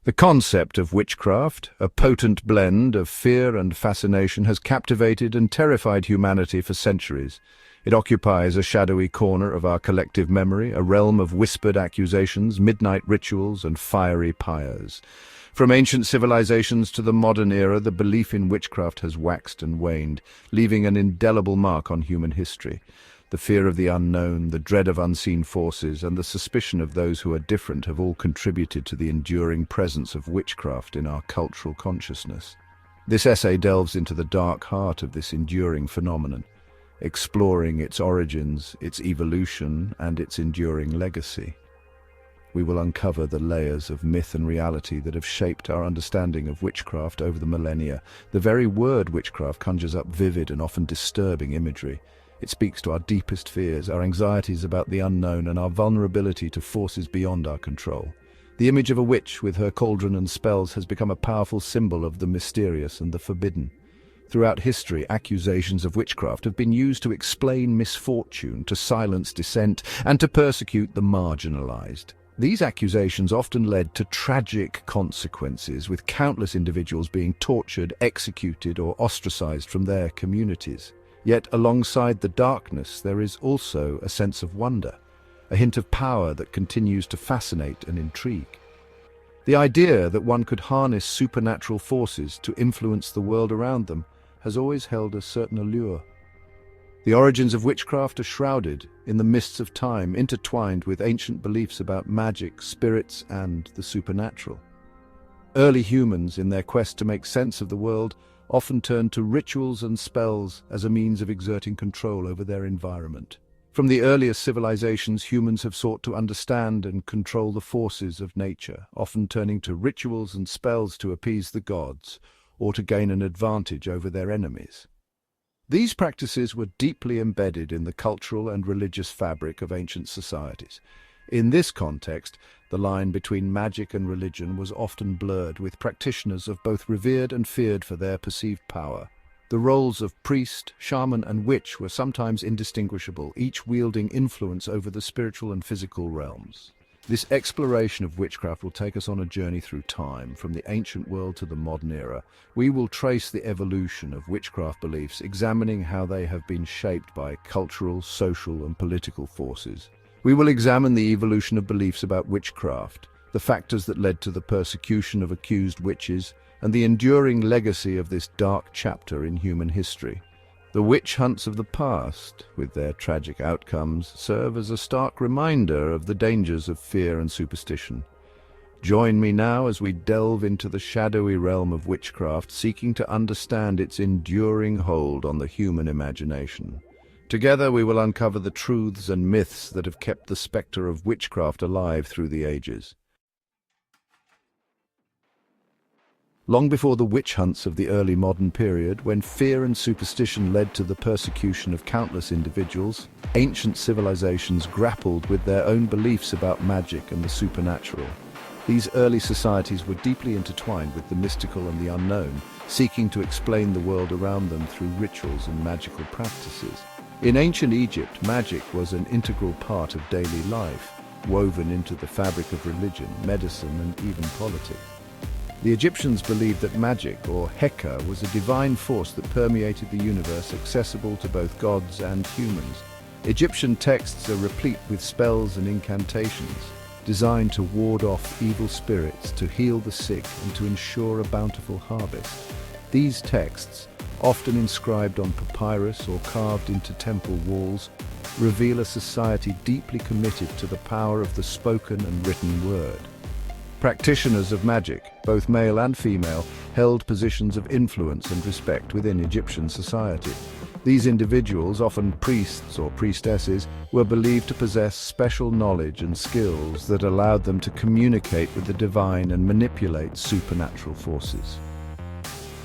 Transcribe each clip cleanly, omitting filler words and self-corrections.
The concept of witchcraft, a potent blend of fear and fascination, has captivated and terrified humanity for centuries. It occupies a shadowy corner of our collective memory, a realm of whispered accusations, midnight rituals, and fiery pyres. From ancient civilizations to the modern era, the belief in witchcraft has waxed and waned, leaving an indelible mark on human history. The fear of the unknown, the dread of unseen forces, and the suspicion of those who are different have all contributed to the enduring presence of witchcraft in our cultural consciousness. This essay delves into the dark heart of this enduring phenomenon, exploring its origins, its evolution, and its enduring legacy. We will uncover the layers of myth and reality that have shaped our understanding of witchcraft over the millennia. The very word witchcraft conjures up vivid and often disturbing imagery. It speaks to our deepest fears, our anxieties about the unknown, and our vulnerability to forces beyond our control. The image of a witch with her cauldron and spells has become a powerful symbol of the mysterious and the forbidden. Throughout history, accusations of witchcraft have been used to explain misfortune, to silence dissent, and to persecute the marginalized. These accusations often led to tragic consequences, with countless individuals being tortured, executed, or ostracized from their communities. Yet alongside the darkness, there is also a sense of wonder, a hint of power that continues to fascinate and intrigue. The idea that one could harness supernatural forces to influence the world around them has always held a certain allure. The origins of witchcraft are shrouded in the mists of time, intertwined with ancient beliefs about magic, spirits, and the supernatural. Early humans, in their quest to make sense of the world, often turned to rituals and spells as a means of exerting control over their environment. From the earliest civilizations, humans have sought to understand and control the forces of nature, often turning to rituals and spells to appease the gods or to gain an advantage over their enemies. These practices were deeply embedded in the cultural and religious fabric of ancient societies. In this context, the line between magic and religion was often blurred, with practitioners of both revered and feared for their perceived power. The roles of priest, shaman, and witch were sometimes indistinguishable, each wielding influence over the spiritual and physical realms. This exploration of witchcraft will take us on a journey through time, from the ancient world to the modern era. We will trace the evolution of witchcraft beliefs, examining how they have been shaped by cultural, social, and political forces. We will examine the evolution of beliefs about witchcraft, the factors that led to the persecution of accused witches, and the enduring legacy of this dark chapter in human history. The witch hunts of the past, with their tragic outcomes, serve as a stark reminder of the dangers of fear and superstition. Join me now as we delve into the shadowy realm of witchcraft, seeking to understand its enduring hold on the human imagination. Together we will uncover the truths and myths that have kept the spectre of witchcraft alive through the ages. Long before the witch hunts of the early modern period, when fear and superstition led to the persecution of countless individuals, ancient civilizations grappled with their own beliefs about magic and the supernatural. These early societies were deeply intertwined with the mystical and the unknown, seeking to explain the world around them through rituals and magical practices. In ancient Egypt, magic was an integral part of daily life, woven into the fabric of religion, medicine, and even politics. The Egyptians believed that magic, or Heka, was a divine force that permeated the universe, accessible to both gods and humans. Egyptian texts are replete with spells and incantations, designed to ward off evil spirits, to heal the sick, and to ensure a bountiful harvest. These texts, often inscribed on papyrus or carved into temple walls, reveal a society deeply committed to the power of the spoken and written word. Practitioners of magic, both male and female, held positions of influence and respect within Egyptian society. These individuals, often priests or priestesses, were believed to possess special knowledge and skills that allowed them to communicate with the divine and manipulate supernatural forces.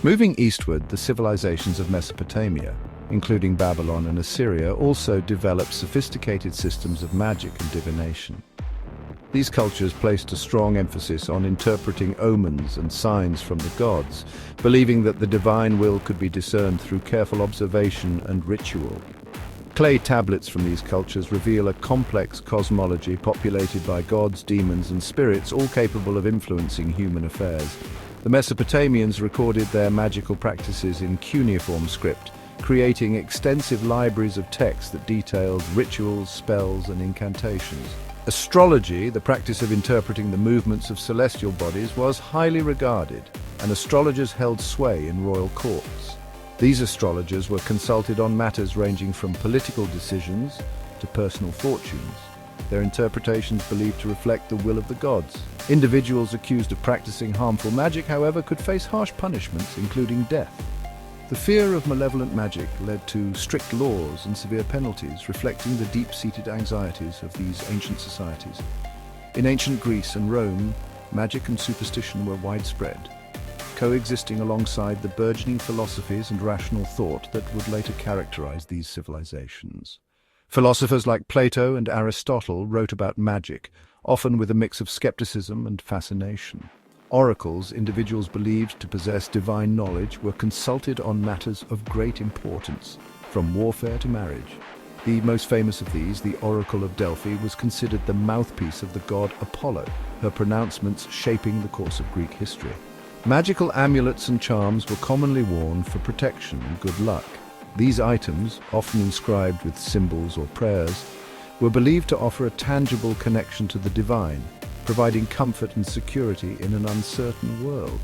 Moving eastward, the civilizations of Mesopotamia, including Babylon and Assyria, also developed sophisticated systems of magic and divination. These cultures placed a strong emphasis on interpreting omens and signs from the gods, believing that the divine will could be discerned through careful observation and ritual. Clay tablets from these cultures reveal a complex cosmology populated by gods, demons, and spirits, all capable of influencing human affairs. The Mesopotamians recorded their magical practices in cuneiform script, creating extensive libraries of text that detailed rituals, spells, and incantations. Astrology, the practice of interpreting the movements of celestial bodies, was highly regarded, and astrologers held sway in royal courts. These astrologers were consulted on matters ranging from political decisions to personal fortunes, their interpretations believed to reflect the will of the gods. Individuals accused of practicing harmful magic, however, could face harsh punishments, including death. The fear of malevolent magic led to strict laws and severe penalties, reflecting the deep-seated anxieties of these ancient societies. In ancient Greece and Rome, magic and superstition were widespread, coexisting alongside the burgeoning philosophies and rational thought that would later characterize these civilizations. Philosophers like Plato and Aristotle wrote about magic, often with a mix of skepticism and fascination. Oracles, individuals believed to possess divine knowledge, were consulted on matters of great importance, from warfare to marriage. The most famous of these, the Oracle of Delphi, was considered the mouthpiece of the god Apollo, her pronouncements shaping the course of Greek history. Magical amulets and charms were commonly worn for protection and good luck. These items, often inscribed with symbols or prayers, were believed to offer a tangible connection to the divine, providing comfort and security in an uncertain world.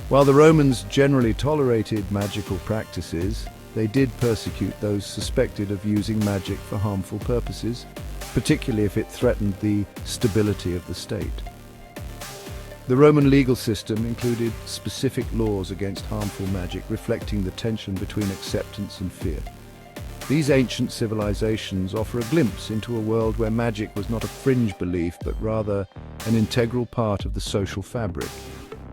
While the Romans generally tolerated magical practices, they did persecute those suspected of using magic for harmful purposes, particularly if it threatened the stability of the state. The Roman legal system included specific laws against harmful magic, reflecting the tension between acceptance and fear. These ancient civilizations offer a glimpse into a world where magic was not a fringe belief, but rather an integral part of the social fabric.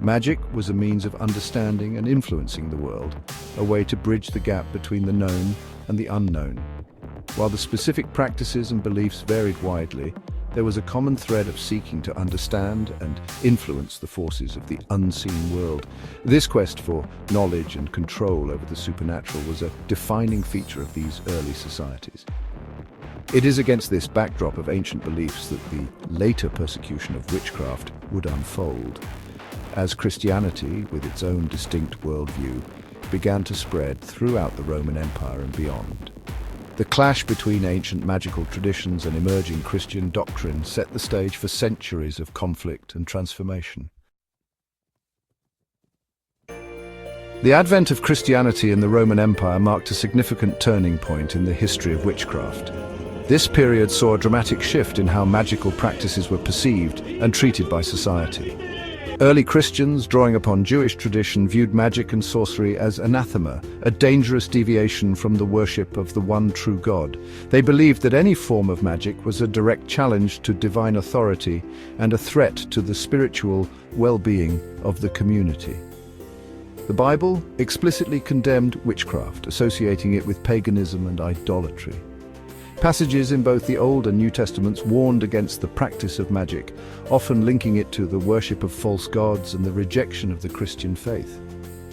Magic was a means of understanding and influencing the world, a way to bridge the gap between the known and the unknown. While the specific practices and beliefs varied widely, there was a common thread of seeking to understand and influence the forces of the unseen world. This quest for knowledge and control over the supernatural was a defining feature of these early societies. It is against this backdrop of ancient beliefs that the later persecution of witchcraft would unfold, as Christianity, with its own distinct worldview, began to spread throughout the Roman Empire and beyond. The clash between ancient magical traditions and emerging Christian doctrine set the stage for centuries of conflict and transformation. The advent of Christianity in the Roman Empire marked a significant turning point in the history of witchcraft. This period saw a dramatic shift in how magical practices were perceived and treated by society. Early Christians, drawing upon Jewish tradition, viewed magic and sorcery as anathema, a dangerous deviation from the worship of the one true God. They believed that any form of magic was a direct challenge to divine authority and a threat to the spiritual well-being of the community. The Bible explicitly condemned witchcraft, associating it with paganism and idolatry. Passages in both the Old and New Testaments warned against the practice of magic, often linking it to the worship of false gods and the rejection of the Christian faith.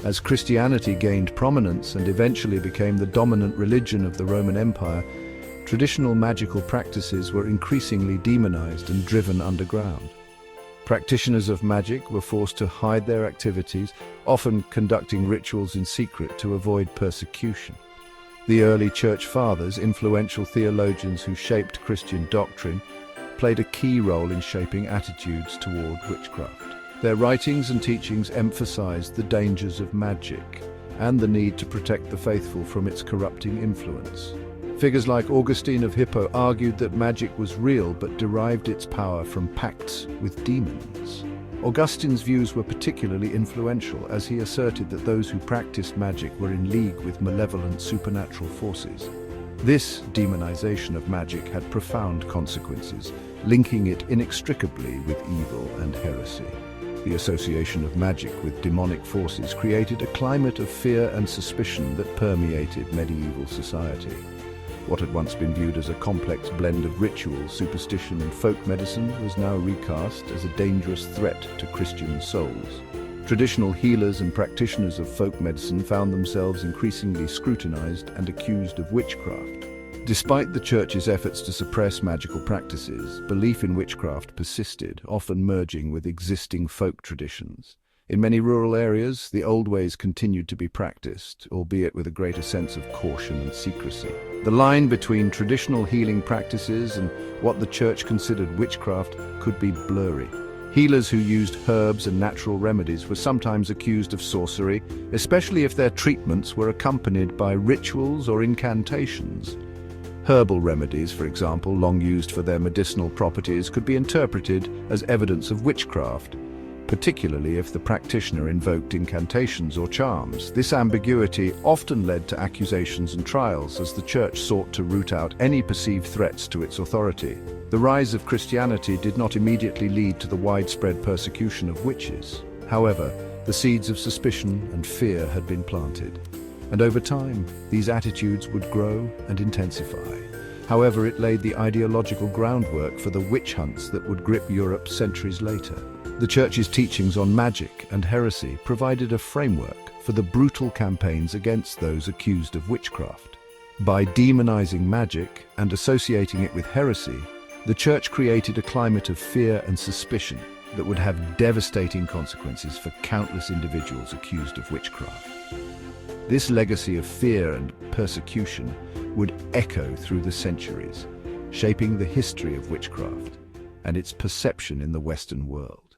As Christianity gained prominence and eventually became the dominant religion of the Roman Empire, traditional magical practices were increasingly demonized and driven underground. Practitioners of magic were forced to hide their activities, often conducting rituals in secret to avoid persecution. The early church fathers, influential theologians who shaped Christian doctrine, played a key role in shaping attitudes toward witchcraft. Their writings and teachings emphasized the dangers of magic and the need to protect the faithful from its corrupting influence. Figures like Augustine of Hippo argued that magic was real but derived its power from pacts with demons. Augustine's views were particularly influential, as he asserted that those who practiced magic were in league with malevolent supernatural forces. This demonization of magic had profound consequences, linking it inextricably with evil and heresy. The association of magic with demonic forces created a climate of fear and suspicion that permeated medieval society. What had once been viewed as a complex blend of ritual, superstition, and folk medicine was now recast as a dangerous threat to Christian souls. Traditional healers and practitioners of folk medicine found themselves increasingly scrutinized and accused of witchcraft. Despite the Church's efforts to suppress magical practices, belief in witchcraft persisted, often merging with existing folk traditions. In many rural areas, the old ways continued to be practiced, albeit with a greater sense of caution and secrecy. The line between traditional healing practices and what the Church considered witchcraft could be blurry. Healers who used herbs and natural remedies were sometimes accused of sorcery, especially if their treatments were accompanied by rituals or incantations. Herbal remedies, for example, long used for their medicinal properties, could be interpreted as evidence of witchcraft, particularly if the practitioner invoked incantations or charms. This ambiguity often led to accusations and trials as the Church sought to root out any perceived threats to its authority. The rise of Christianity did not immediately lead to the widespread persecution of witches. However, the seeds of suspicion and fear had been planted. And over time, these attitudes would grow and intensify. However, it laid the ideological groundwork for the witch hunts that would grip Europe centuries later. The Church's teachings on magic and heresy provided a framework for the brutal campaigns against those accused of witchcraft. By demonizing magic and associating it with heresy, the Church created a climate of fear and suspicion that would have devastating consequences for countless individuals accused of witchcraft. This legacy of fear and persecution would echo through the centuries, shaping the history of witchcraft and its perception in the Western world.